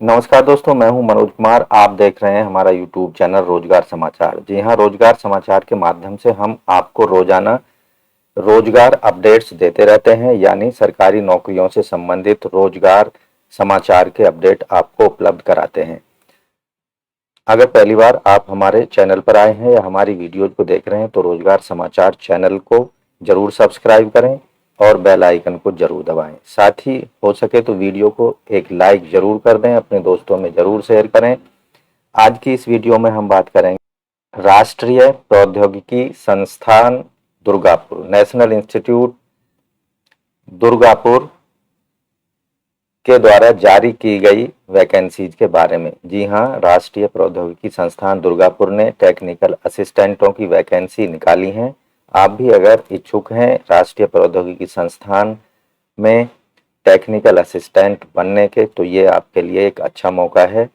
नमस्कार दोस्तों, मैं हूं मनोज कुमार। आप देख रहे हैं हमारा यूट्यूब चैनल रोजगार समाचार। जी हां, रोजगार समाचार के माध्यम से हम आपको रोजाना रोजगार अपडेट्स देते रहते हैं, यानी सरकारी नौकरियों से संबंधित रोजगार समाचार के अपडेट आपको उपलब्ध कराते हैं। अगर पहली बार आप हमारे चैनल पर आए हैं या हमारी वीडियोज को देख रहे हैं तो रोजगार समाचार चैनल को जरूर सब्सक्राइब करें और बेल आइकन को जरूर दबाएं। साथ ही हो सके तो वीडियो को एक लाइक जरूर कर दें, अपने दोस्तों में जरूर शेयर करें। आज की इस वीडियो में हम बात करेंगे राष्ट्रीय प्रौद्योगिकी संस्थान दुर्गापुर, नेशनल इंस्टीट्यूट दुर्गापुर के द्वारा जारी की गई वैकेंसीज के बारे में। जी हां, राष्ट्रीय प्रौद्योगिकी संस्थान दुर्गापुर ने टेक्निकल असिस्टेंटों की वैकेंसी निकाली है। आप भी अगर इच्छुक हैं राष्ट्रीय प्रौद्योगिकी संस्थान में टेक्निकल असिस्टेंट बनने के, तो ये आपके लिए एक अच्छा मौका है।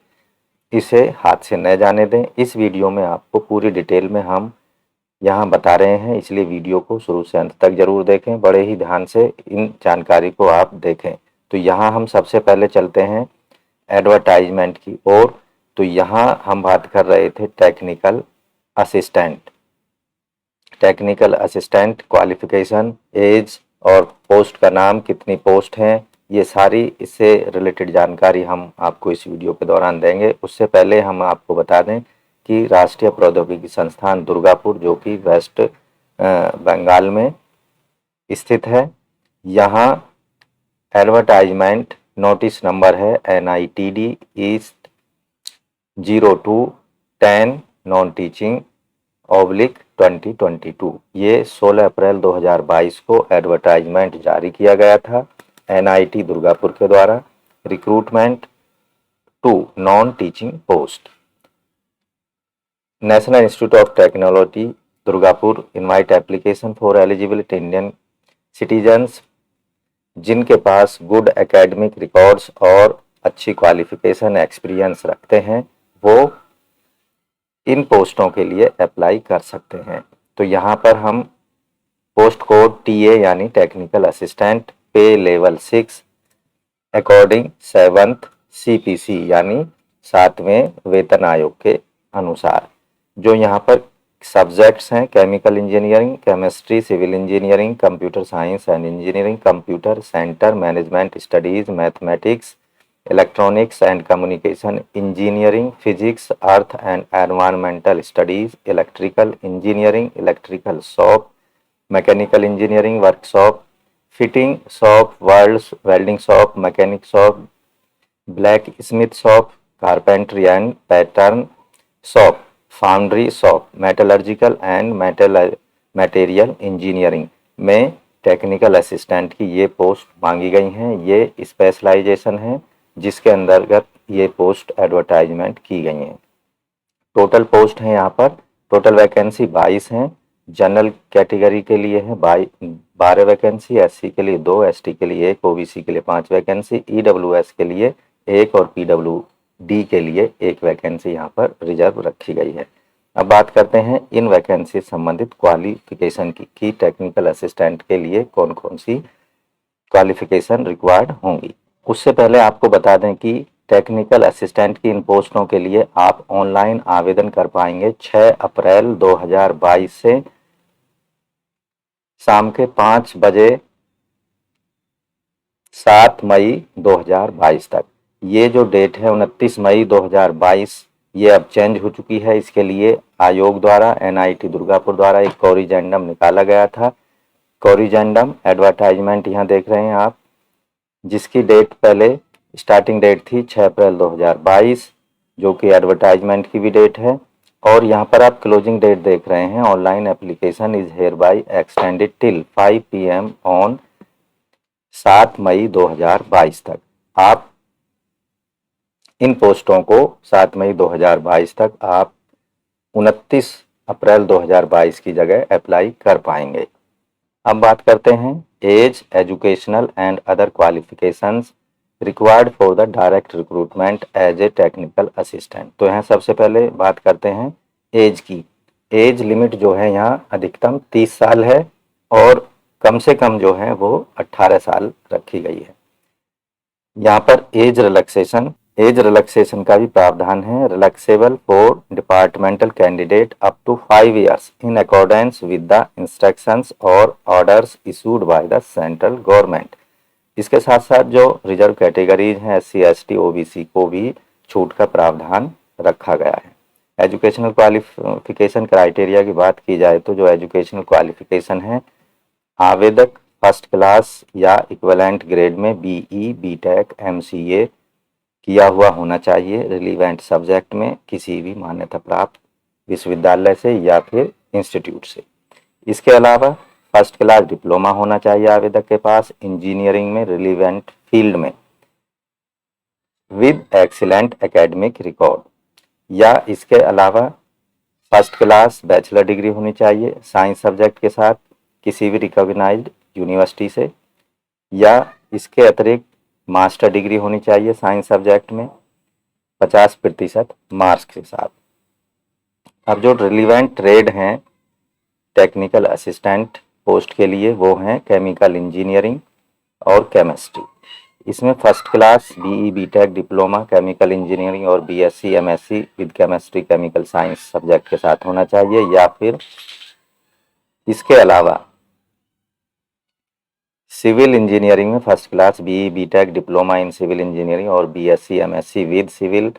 इसे हाथ से न जाने दें। इस वीडियो में आपको पूरी डिटेल में हम यहाँ बता रहे हैं, इसलिए वीडियो को शुरू से अंत तक जरूर देखें। बड़े ही ध्यान से इन जानकारी को आप देखें। तो यहाँ हम सबसे पहले चलते हैं एडवर्टाइजमेंट की ओर। तो यहाँ हम बात कर रहे थे technical assistant. Technical assistant qualification, age और पोस्ट का नाम, कितनी पोस्ट हैं, ये सारी इससे रिलेटेड जानकारी हम आपको इस वीडियो के दौरान देंगे। उससे पहले हम आपको बता दें कि राष्ट्रीय प्रौद्योगिकी संस्थान दुर्गापुर, जो कि वेस्ट बंगाल में स्थित है, यहाँ एडवर्टाइजमेंट नोटिस नंबर है NITD ईस्ट 0210 नॉन टीचिंग /2022। ये 16 अप्रैल 2022 को एडवर्टाइजमेंट जारी किया गया था NIT दुर्गापुर के द्वारा। Recruitment to non teaching post. National institute of technology Durgapur invite application for eligibility Indian citizens जिनके पास गुड एकेडमिक रिकॉर्ड्स और अच्छी क्वालिफिकेशन एक्सपीरियंस रखते हैं, वो इन पोस्टों के लिए अप्लाई कर सकते हैं। तो यहाँ पर हम पोस्ट कोड TA यानी टेक्निकल असिस्टेंट, पे लेवल 6 अकॉर्डिंग 7th CPC यानी 7वें वेतन आयोग के अनुसार। जो यहाँ पर सब्जेक्ट्स हैं chemical engineering, chemistry, civil engineering, computer science and engineering, computer centre management studies, mathematics, electronics and communication engineering, physics, earth and environmental studies, electrical engineering, electrical shop, mechanical engineering workshop, fitting shop, welding shop, mechanic shop, blacksmith shop, carpentry and pattern shop, foundry shop, metallurgical and material engineering में technical assistant की ये post मांगी गई हैं। ये specialisation है जिसके अंतर्गत ये पोस्ट एडवर्टाइजमेंट की गई हैं। टोटल पोस्ट है यहाँ पर, टोटल वैकेंसी 22 हैं। जनरल कैटेगरी के लिए है 12 वैकेंसी, SC के लिए 2, ST के लिए 1, OBC के लिए 5 वैकेंसी, EWS के लिए 1 और PWD के लिए 1 वैकेंसी यहाँ पर रिजर्व रखी गई है। अब बात करते हैं इन वैकेंसी संबंधित क्वालिफिकेशन की कि टेक्निकल असिस्टेंट के लिए कौन कौन सी क्वालिफिकेशन रिक्वायर्ड होंगी। उससे पहले आपको बता दें कि टेक्निकल असिस्टेंट की इन पोस्टों के लिए आप ऑनलाइन आवेदन कर पाएंगे 6 अप्रैल 2022 से शाम के 5 बजे 7 मई 2022 तक। ये जो डेट है 29 मई 2022, ये अब चेंज हो चुकी है। इसके लिए आयोग द्वारा NIT दुर्गापुर द्वारा एक कोरिजेंडम निकाला गया था। कोरिजेंडम एडवर्टाइजमेंट यहाँ देख रहे हैं आप, जिसकी डेट पहले स्टार्टिंग डेट थी 6 अप्रैल 2022, जो कि एडवर्टाइजमेंट की भी डेट है। और यहाँ पर आप क्लोजिंग डेट देख रहे हैं, online application is here by extended till 5 PM on 7 मई 2022 तक। आप इन पोस्टों को 7 मई 2022 तक आप 29 अप्रैल 2022 की जगह अप्लाई कर पाएंगे। अब बात करते हैं age, educational and other qualifications required for the direct recruitment as a technical assistant. तो यहाँ सबसे पहले बात करते हैं एज की। एज लिमिट जो है यहाँ अधिकतम 30 साल है और कम से कम जो है वो 18 साल रखी गई है। यहाँ पर एज रिलैक्सेशन एज रिलैक्सेशन का भी प्रावधान है। Relaxable for departmental candidate up to 5 years in accordance with the instructions और orders issued by the central government. इसके साथ साथ जो रिजर्व कैटेगरीज हैं SC ST OBC को भी छूट का प्रावधान रखा गया है। एजुकेशनल क्वालिफिकेशन क्राइटेरिया की बात की जाए तो जो एजुकेशनल क्वालिफिकेशन है, आवेदक फर्स्ट क्लास या इक्विवेलेंट ग्रेड में BE BTech MCA किया हुआ होना चाहिए रिलीवेंट सब्जेक्ट में किसी भी मान्यता प्राप्त विश्वविद्यालय से या फिर इंस्टीट्यूट से। इसके अलावा फर्स्ट क्लास डिप्लोमा होना चाहिए आवेदक के पास इंजीनियरिंग में रिलीवेंट फील्ड में विद एक्सीलेंट एकेडमिक रिकॉर्ड, या इसके अलावा फर्स्ट क्लास बैचलर डिग्री होनी चाहिए साइंस सब्जेक्ट के साथ किसी भी रिकॉग्नाइज्ड यूनिवर्सिटी से, या इसके अतिरिक्त मास्टर डिग्री होनी चाहिए साइंस सब्जेक्ट में 50% मार्क्स के साथ। अब जो रिलीवेंट ट्रेड हैं टेक्निकल असिस्टेंट पोस्ट के लिए वो हैं केमिकल इंजीनियरिंग और केमिस्ट्री। इसमें first class BE BTech diploma chemical engineering और BSc MSc with chemistry chemical science subject के साथ होना चाहिए, या फिर इसके अलावा सिविल इंजीनियरिंग में first class BE BTech diploma in civil engineering और BSc MSc विद सिविल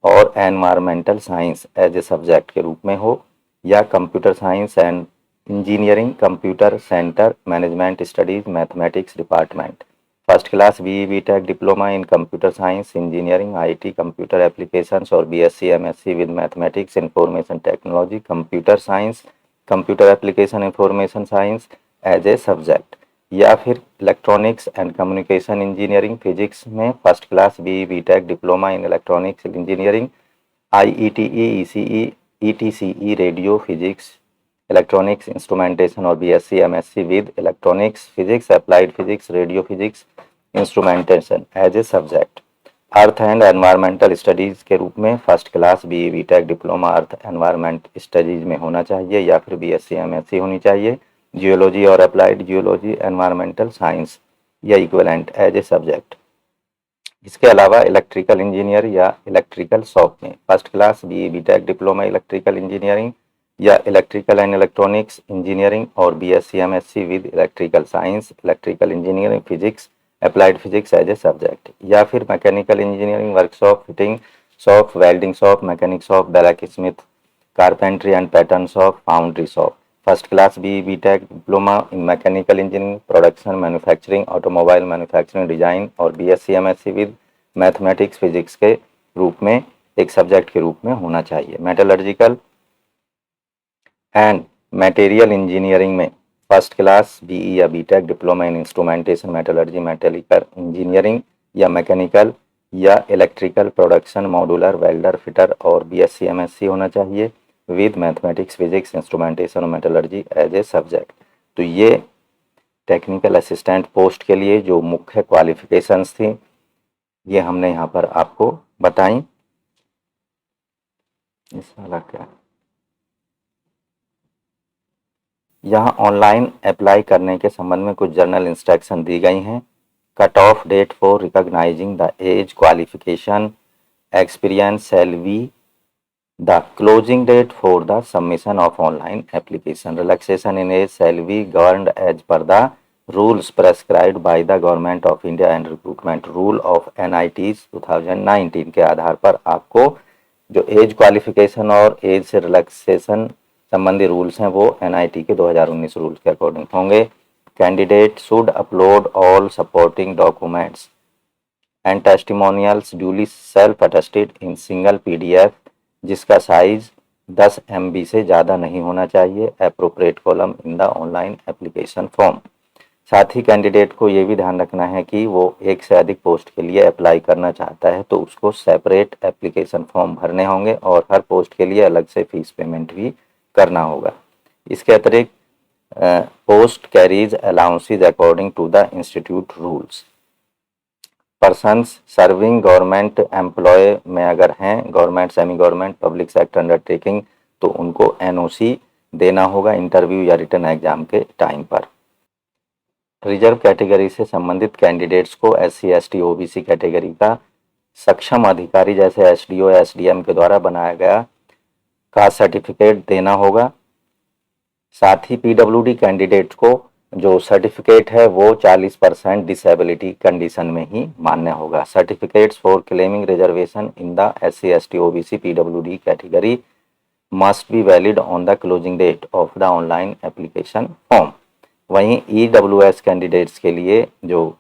और environmental science as a subject के रूप में हो, या computer science and engineering computer centre management studies mathematics department. First class BE BTech diploma in computer science engineering IT computer applications और BSc MSc with mathematics information technology computer science computer application information science as a subject, या फिर electronics and communication engineering physics में first class BE BTech diploma in electronics engineering IETE ECE ETCE radio physics electronics instrumentation और BSc MSc with electronics physics applied physics radio physics instrumentation as a subject. Earth and environmental studies के रूप में first class BE BTech diploma earth environment studies में होना चाहिए, या फिर BSc MSc होनी चाहिए जियोलॉजी और अप्लाइड जियोलॉजी एनवायरमेंटल साइंस या इक्विवेलेंट एज ए सब्जेक्ट। इसके अलावा इलेक्ट्रिकल इंजीनियर या इलेक्ट्रिकल शॉप में first class BE BTech diploma electrical engineering या इलेक्ट्रिकल एंड इलेक्ट्रॉनिक्स इंजीनियरिंग और BSc MSc with electrical science electrical engineering physics applied physics as a subject, या फिर mechanical engineering workshop fitting shop welding shop mechanic shop blacksmith carpentry and pattern shop foundry shop. First class BE BTech diploma in mechanical engineering production manufacturing automobile manufacturing design और BSc MSc with mathematics physics के रूप में एक subject के रूप में होना चाहिए। मेटलर्जिकल एंड मटेरियल इंजीनियरिंग में फर्स्ट क्लास BE या BTech diploma in instrumentation metallurgy metallurgical engineering या मैकेनिकल या electrical production modular welder fitter और BSc MSc होना चाहिए विद मैथमेटिक्स फिजिक्स इंस्ट्रूमेंटेशन और मेटलर्जी एज ए सब्जेक्ट। तो ये टेक्निकल असिस्टेंट पोस्ट के लिए जो मुख्य क्वालिफिकेशंस थी ये हमने यहाँ पर आपको बताई। इस वाला क्या यहाँ ऑनलाइन अप्लाई करने के संबंध में कुछ जनरल इंस्ट्रक्शन दी गई हैं। Cut off date for recognising the age qualification experience shall be the closing date for the submission of online application. Relaxation in age shall be governed as per the rules prescribed by the government of India and recruitment rule of NITs 2019 के आधार पर आपको जो age qualification और age से relaxation संबंधी rules हैं वो NIT के 2019 रूल्स के अकॉर्डिंग होंगे। Candidate should upload all supporting documents and testimonials duly self attested in single PDF जिसका साइज 10 MB से ज़्यादा नहीं होना चाहिए appropriate column in the online application form. साथ ही कैंडिडेट को ये भी ध्यान रखना है कि वो एक से अधिक पोस्ट के लिए अप्लाई करना चाहता है तो उसको सेपरेट एप्लीकेशन फॉर्म भरने होंगे और हर पोस्ट के लिए अलग से फीस पेमेंट भी करना होगा। इसके अतिरिक्त post carries allowances according to the institute rules. Persons serving government employ में अगर हैं government semi government public sector undertaking तो उनको NOC देना होगा इंटरव्यू या रिटन एग्जाम के टाइम पर। रिजर्व कैटेगरी से संबंधित कैंडिडेट्स को SC ST OBC कैटेगरी का सक्षम अधिकारी जैसे एसडीओ या एसडीएम के द्वारा बनाया गया कास्ट सर्टिफिकेट देना होगा। साथ ही पीडब्ल्यूडी कैंडिडेट को जो सर्टिफिकेट है वो 40% डिसेबिलिटी कंडीशन में ही मान्य होगा। Certificates for claiming reservation in the SC ST OBC PWD category must be valid on the closing date of the online application form. वहीं ईडब्ल्यूएस कैंडिडेट्स के लिए जो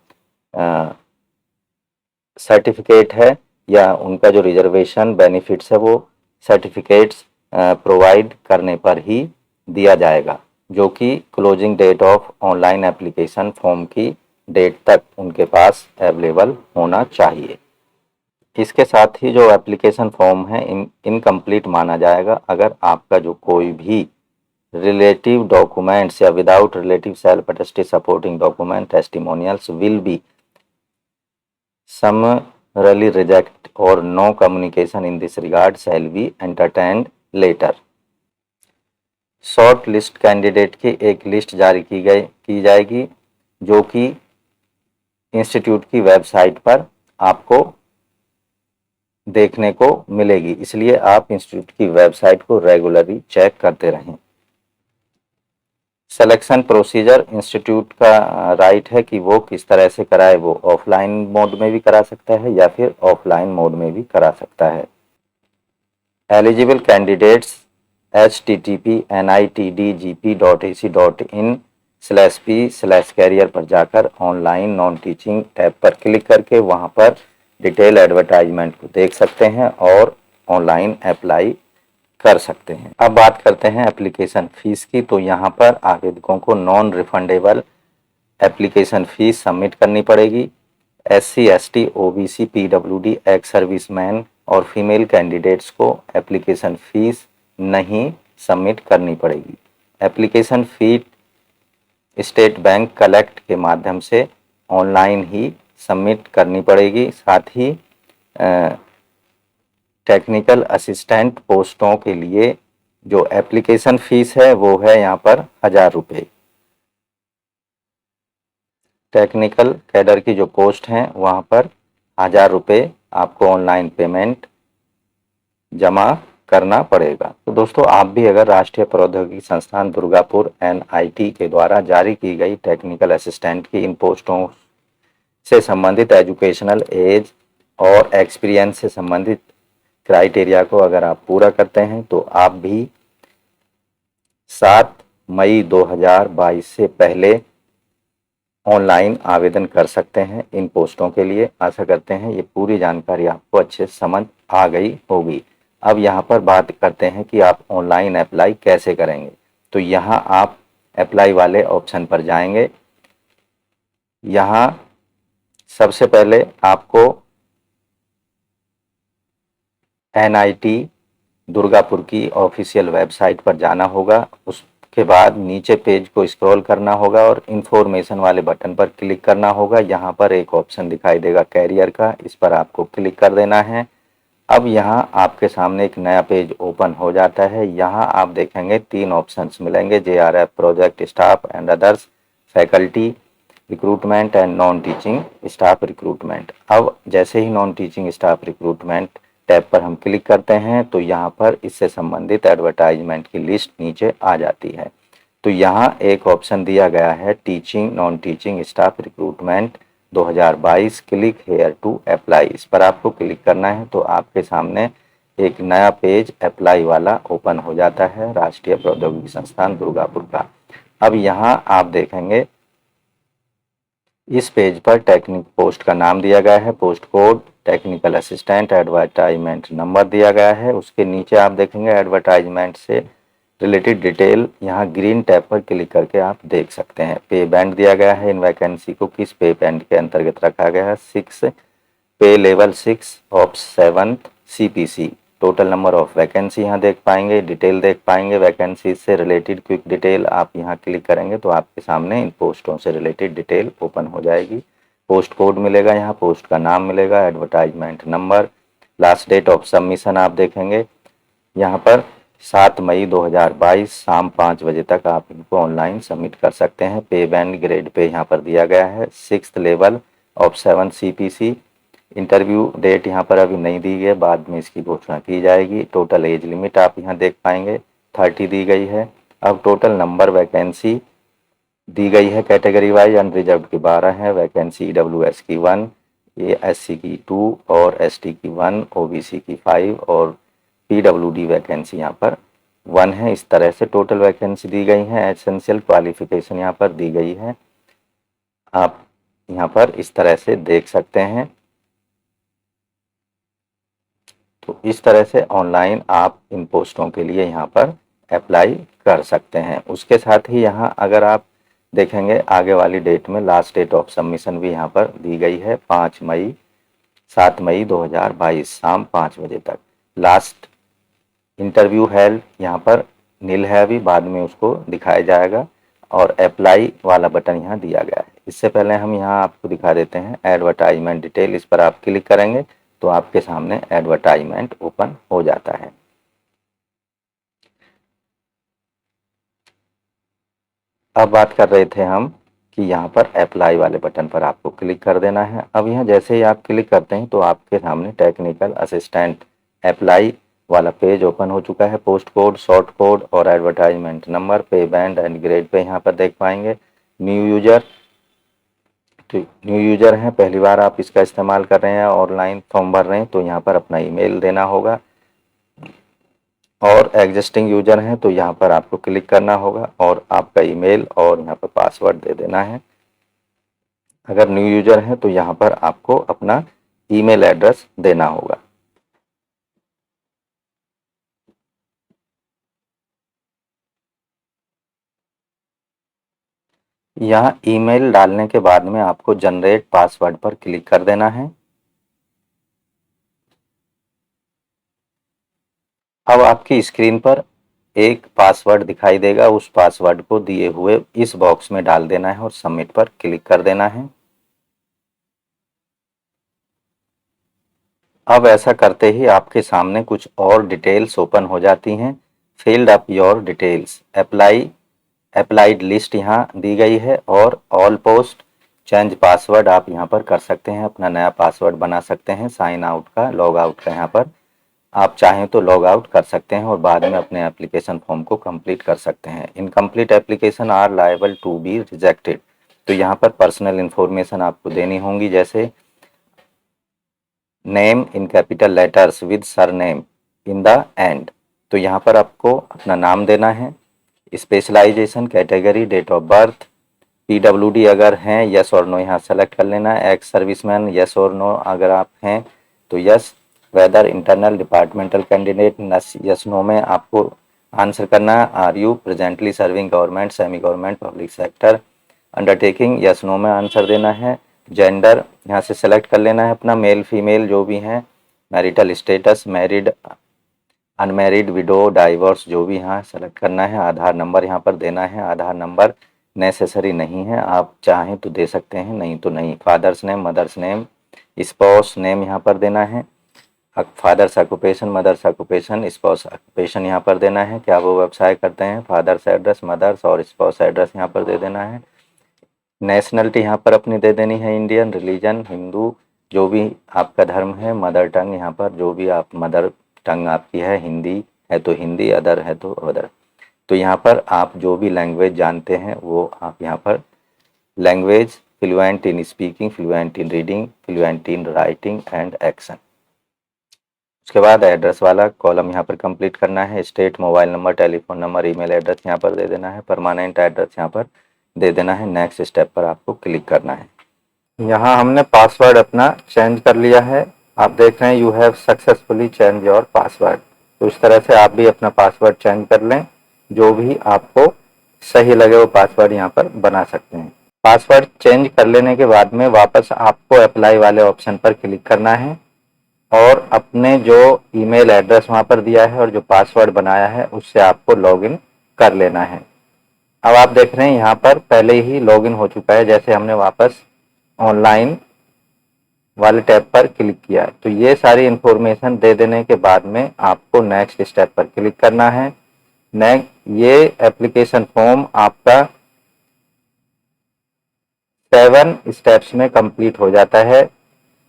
सर्टिफिकेट है या उनका जो रिजर्वेशन बेनिफिट्स है वो सर्टिफिकेट्स प्रोवाइड करने पर ही दिया जाएगा, जो कि closing date of online application form की डेट तक उनके पास अवेलेबल होना चाहिए। इसके साथ ही जो एप्लीकेशन फॉर्म है इनकम्प्लीट माना जाएगा अगर आपका जो कोई भी रिलेटिव डॉक्यूमेंट्स या without relative self attested supporting document testimonials will be summarily reject or no communication in this regard shall be entertained later। Short list candidate की एक लिस्ट जारी की जाएगी जो कि इंस्टीट्यूट की वेबसाइट पर आपको देखने को मिलेगी, इसलिए आप इंस्टीट्यूट की वेबसाइट को रेगुलरली चेक करते रहें। सिलेक्शन प्रोसीजर इंस्टीट्यूट का राइट है कि वो किस तरह से कराए, वो ऑफलाइन मोड में भी करा सकता है या फिर ऑफलाइन मोड में भी करा सकता है। एलिजिबल कैंडिडेट्स http://nitdgp.ac.in/p/career पर जाकर ऑनलाइन नॉन टीचिंग टैब पर क्लिक करके वहां पर डिटेल एडवर्टाइजमेंट को देख सकते हैं और ऑनलाइन अप्लाई कर सकते हैं। अब बात करते हैं एप्लीकेशन फीस की। तो यहाँ पर आवेदकों को non refundable application fees submit करनी पड़ेगी। SC ST OBC PWD ex serviceman और फीमेल कैंडिडेट्स को एप्लीकेशन फीस नहीं सबमिट करनी पड़ेगी। Application fee state bank collect के माध्यम से ऑनलाइन ही सबमिट करनी पड़ेगी। साथ ही टेक्निकल असिस्टेंट पोस्टों के लिए जो एप्लीकेशन फीस है वो है यहाँ पर 1000 रुपये। टेक्निकल कैडर की जो पोस्ट हैं वहाँ पर 1000 रुपये आपको ऑनलाइन पेमेंट जमा करना पड़ेगा। तो दोस्तों आप भी अगर राष्ट्रीय प्रौद्योगिकी संस्थान दुर्गापुर NIT के द्वारा जारी की गई टेक्निकल असिस्टेंट की इन पोस्टों से संबंधित एजुकेशनल एज और एक्सपीरियंस से संबंधित क्राइटेरिया को अगर आप पूरा करते हैं तो आप भी 7 मई 2022 से पहले ऑनलाइन आवेदन कर सकते हैं इन पोस्टों के लिए। आशा करते हैं ये पूरी जानकारी आपको अच्छे समझ आ गई होगी। अब यहाँ पर बात करते हैं कि आप ऑनलाइन अप्लाई कैसे करेंगे। तो यहाँ आप अप्लाई वाले ऑप्शन पर जाएंगे। यहाँ सबसे पहले आपको NIT दुर्गापुर की ऑफिशियल वेबसाइट पर जाना होगा। उसके बाद नीचे पेज को स्क्रॉल करना होगा और इन्फॉर्मेशन वाले बटन पर क्लिक करना होगा। यहाँ पर एक ऑप्शन दिखाई देगा कैरियर का, इस पर आपको क्लिक कर देना है। अब यहाँ आपके सामने एक नया पेज ओपन हो जाता है। यहाँ आप देखेंगे 3 ऑप्शंस मिलेंगे, JRF project staff and others, faculty recruitment and non teaching staff recruitment. अब जैसे ही non teaching staff recruitment tab पर हम क्लिक करते हैं तो यहाँ पर इससे संबंधित एडवर्टाइजमेंट की लिस्ट नीचे आ जाती है। तो यहाँ एक ऑप्शन दिया गया है teaching non teaching staff recruitment 2022 click here to apply. इस पर आपको क्लिक करना है तो आपके सामने एक नया पेज अप्लाई वाला ओपन हो जाता है राष्ट्रीय प्रौद्योगिकी संस्थान दुर्गापुर का। अब यहाँ आप देखेंगे इस पेज पर टेक्निक पोस्ट का नाम दिया गया है, post code, technical assistant, advertisement number दिया गया है। उसके नीचे आप देखेंगे एडवर्टाइजमेंट से रिलेटेड डिटेल, यहाँ ग्रीन टैब पर क्लिक करके आप देख सकते हैं। पे बैंड दिया गया है, इन वैकेंसी को किस पे बैंड के अंतर्गत रखा गया है, 6 पे level 6 of 7th CPC। Total number of vacancy यहाँ देख पाएंगे, डिटेल देख पाएंगे। वैकेंसी से रिलेटेड क्विक डिटेल आप यहाँ क्लिक करेंगे तो आपके सामने इन पोस्टों से रिलेटेड डिटेल ओपन हो जाएगी। पोस्ट कोड मिलेगा, यहाँ पोस्ट का नाम मिलेगा, advertisement number, last date of submission आप देखेंगे यहाँ पर 7 मई 2022 शाम 5 बजे तक आप इनको ऑनलाइन सबमिट कर सकते हैं। पे बैंड ग्रेड पे यहाँ पर दिया गया है 6th level of 7 CPC। Interview date यहाँ पर अभी नहीं दी गई है, बाद में इसकी घोषणा की जाएगी। टोटल एज लिमिट आप यहाँ देख पाएंगे 30 दी गई है। अब टोटल नंबर वैकेंसी दी गई है कैटेगरी वाइज, अनरिजर्व्ड की 12 है वैकेंसी, ईडब्ल्यूएस की 1, एससी की 2 और एसटी की 1, ओबीसी की 5 और पीडब्ल्यूडी वैकेंसी यहाँ पर 1 है। इस तरह से टोटल वैकेंसी दी गई है। एसेंशियल क्वालिफिकेशन यहाँ पर दी गई है, आप यहाँ पर इस तरह से देख सकते हैं। तो इस तरह से ऑनलाइन आप इन पोस्टों के लिए यहाँ पर अप्लाई कर सकते हैं। उसके साथ ही यहाँ अगर आप देखेंगे आगे वाली डेट में लास्ट डेट ऑफ सबमिशन भी यहाँ पर दी गई है 7 मई 2022 शाम 5 बजे तक। लास्ट इंटरव्यू हेल्ड यहाँ पर नील है, अभी बाद में उसको दिखाया जाएगा। और अप्लाई वाला बटन यहाँ दिया गया है। इससे पहले हम यहाँ आपको दिखा देते हैं एडवर्टाइजमेंट डिटेल। इस पर आप क्लिक करेंगे तो आपके सामने एडवर्टाइजमेंट ओपन हो जाता है। अब बात कर रहे थे हम कि यहाँ पर अप्लाई वाले बटन पर आपको क्लिक कर देना है। अब यहाँ जैसे ही आप क्लिक करते हैं तो आपके सामने टेक्निकल असिस्टेंट अप्लाई वाला पेज ओपन हो चुका है। पोस्ट कोड, शॉर्ट कोड और एडवर्टाइजमेंट नंबर, पे बैंड एंड ग्रेड पे यहाँ पर देख पाएंगे। न्यू यूजर, तो न्यू यूजर हैं, पहली बार आप इसका इस्तेमाल कर रहे हैं, ऑनलाइन फॉर्म भर रहे हैं तो यहाँ पर अपना ईमेल देना होगा। और एग्जिस्टिंग यूजर हैं तो यहाँ पर आपको क्लिक करना होगा और आपका ईमेल और यहाँ पर पासवर्ड दे देना है। अगर न्यू यूजर हैं तो यहाँ पर आपको अपना ईमेल एड्रेस देना होगा। यहाँ ईमेल डालने के बाद में आपको जनरेट पासवर्ड पर क्लिक कर देना है। अब आपकी स्क्रीन पर एक पासवर्ड दिखाई देगा, उस पासवर्ड को दिए हुए इस बॉक्स में डाल देना है और सबमिट पर क्लिक कर देना है। अब ऐसा करते ही आपके सामने कुछ और डिटेल्स ओपन हो जाती हैं। Field up your details, applied list यहाँ दी गई है और ऑल पोस्ट, चेंज पासवर्ड आप यहाँ पर कर सकते हैं, अपना नया पासवर्ड बना सकते हैं। साइन आउट का, लॉग आउट का यहाँ पर आप चाहें तो लॉग आउट कर सकते हैं और बाद में अपने एप्लीकेशन फॉर्म को कंप्लीट कर सकते हैं। Incomplete application are liable to be rejected, तो यहाँ पर पर्सनल इन्फॉर्मेशन आपको देनी होंगी, जैसे name in capital letters with surname in the end, तो यहाँ पर आपको अपना नाम देना है। Specialisation, category, date of birth, PWD अगर हैं यस और नो यहाँ सेलेक्ट कर लेना है। एक्स सर्विसमैन यस और नो अगर आप हैं तो yes. Whether internal departmental candidate yes no में आपको आंसर करना है। Are you presently serving government, semi government, public sector undertaking, yes no में आंसर देना है। जेंडर यहाँ से सेलेक्ट कर लेना है अपना, मेल फीमेल जो भी हैं। Marital status, married, unmarried, window, divorce जो भी यहाँ सेलेक्ट करना है। आधार नंबर यहाँ पर देना है। आधार नंबर नेसेसरी नहीं है, आप चाहें तो दे सकते हैं, नहीं तो नहीं। Father's name, mother's name, spouse name यहाँ पर देना है। Father's occupation, mother's occupation, spouse occupation यहाँ पर देना है, क्या वो व्यवसाय करते हैं। फादर्स एड्रेस, मदर्स और स्पाउस एड्रेस यहाँ पर दे देना है। नेशनलिटी यहाँ पर अपनी दे देनी है, इंडियन। रिलीजन हिंदू, जो भी आपका धर्म है। मदर टंग यहाँ पर जो भी आप मदर टंग आपकी है, हिंदी है तो हिंदी, अदर है तो अदर। तो यहाँ पर आप जो भी लैंग्वेज जानते हैं वो आप यहाँ पर language, fluent in speaking, fluent in reading, fluent in writing and action. उसके बाद एड्रेस वाला कॉलम यहाँ पर कंप्लीट करना है। State, mobile number, telephone number, email address यहाँ पर दे देना है। परमानेंट एड्रेस यहाँ पर दे देना है। नेक्स्ट स्टेप पर आपको क्लिक करना है। यहाँ हमने पासवर्ड अपना चेंज कर लिया है, आप देख रहे हैं you have successfully change your password. तो इस तरह से आप भी अपना पासवर्ड चेंज कर लें, जो भी आपको सही लगे वो पासवर्ड यहाँ पर बना सकते हैं। पासवर्ड चेंज कर लेने के बाद में वापस आपको अप्लाई वाले ऑप्शन पर क्लिक करना है और अपने जो ईमेल एड्रेस वहाँ पर दिया है और जो पासवर्ड बनाया है उससे आपको लॉगिन कर लेना है। अब आप देख रहे हैं यहाँ पर पहले ही लॉगिन हो चुका है। जैसे हमने वापस ऑनलाइन वाले टैब पर क्लिक किया, तो ये सारी इंफॉर्मेशन दे देने के बाद में आपको नेक्स्ट स्टेप पर क्लिक करना है। ये एप्लीकेशन फॉर्म आपका 7 स्टेप्स में कंप्लीट हो जाता है।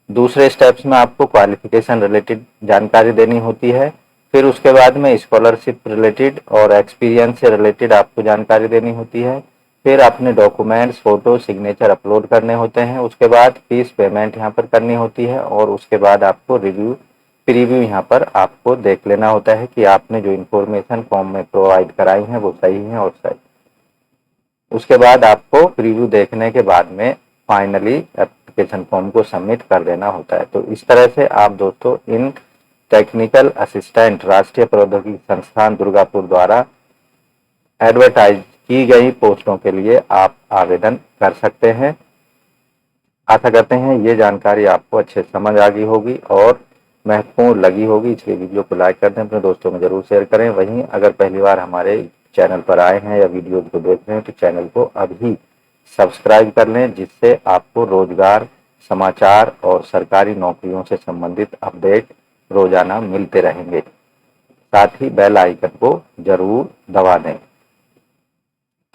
दूसरे स्टेप्स में आपको क्वालिफिकेशन रिलेटेड जानकारी देनी होती है। फिर उसके बाद में स्कॉलरशिप रिलेटेड और एक्सपीरियंस से रिलेटेड आपको जानकारी देनी होती है। फिर अपने डॉक्यूमेंट्स, फोटो, सिग्नेचर अपलोड करने होते हैं। उसके बाद फीस पेमेंट यहाँ पर करनी होती है और उसके बाद आपको प्रीव्यू यहाँ पर आपको देख लेना होता है कि आपने जो इन्फॉर्मेशन फॉर्म में प्रोवाइड कराई है वो सही है और सही। उसके बाद आपको प्रीव्यू देखने के बाद में फाइनली एप्लीकेशन फॉर्म को सबमिट कर देना होता है। तो इस तरह से आप दोस्तों इन टेक्निकल असिस्टेंट राष्ट्रीय प्रौद्योगिकी संस्थान दुर्गापुर द्वारा एडवर्टाइज की गई पोस्टों के लिए आप आवेदन कर सकते हैं। आशा करते हैं ये जानकारी आपको अच्छे से समझ आ गई होगी और महत्वपूर्ण लगी होगी, इसलिए वीडियो को लाइक कर दें, अपने दोस्तों में जरूर शेयर करें। वहीं अगर पहली बार हमारे चैनल पर आए हैं या वीडियो को देख रहे हैं तो चैनल को अभी सब्सक्राइब कर लें, जिससे आपको रोजगार, समाचार और सरकारी नौकरियों से संबंधित अपडेट रोजाना मिलते रहेंगे। साथ ही बेल आइकन को जरूर दबा दें।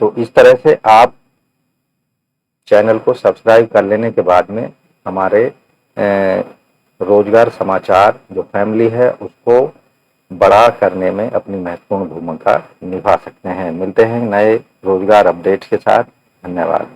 तो इस तरह से आप चैनल को सब्सक्राइब कर लेने के बाद में हमारे रोजगार समाचार जो फैमिली है उसको बड़ा करने में अपनी महत्वपूर्ण भूमिका निभा सकते हैं। मिलते हैं नए रोजगार अपडेट्स के साथ। धन्यवाद।